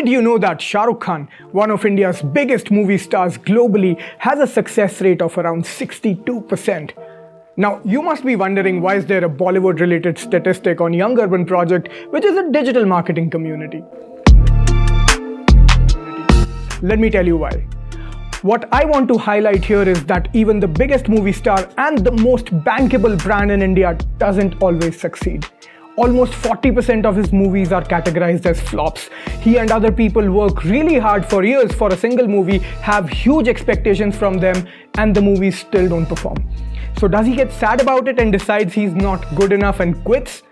Did you know that Shah Rukh Khan, one of India's biggest movie stars globally, has a success rate of around 62%? Now, you must be wondering why is there a Bollywood-related statistic on Young Urban Project, which is a digital marketing community. Let me tell you why. What I want to highlight here is that even the biggest movie star and the most bankable brand in India doesn't always succeed. Almost 40% of his movies are categorized as flops. He and other people work really hard for years for a single movie, have huge expectations from them, and the movies still don't perform. So does he get sad about it and decides he's not good enough and quits?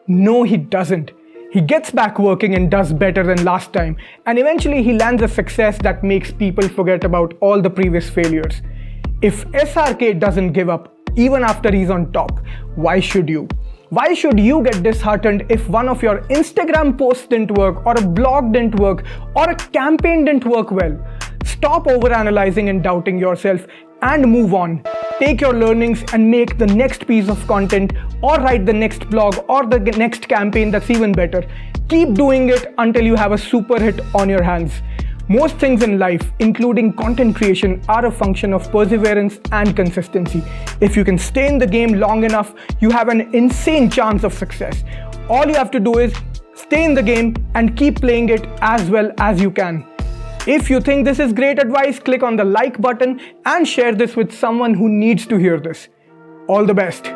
No, he doesn't. He gets back working and does better than last time, and eventually he lands a success that makes people forget about all the previous failures. If SRK doesn't give up even after he's on top, why should you? Why should you get disheartened if one of your Instagram posts didn't work, or a blog didn't work, or a campaign didn't work well? Stop overanalyzing and doubting yourself and move on. Take your learnings and make the next piece of content, or write the next blog or the next campaign that's even better. Keep doing it until you have a super hit on your hands. Most things in life, including content creation, are a function of perseverance and consistency. If you can stay in the game long enough, you have an insane chance of success. All you have to do is stay in the game and keep playing it as well as you can. If you think this is great advice, click on the like button and share this with someone who needs to hear this. All the best.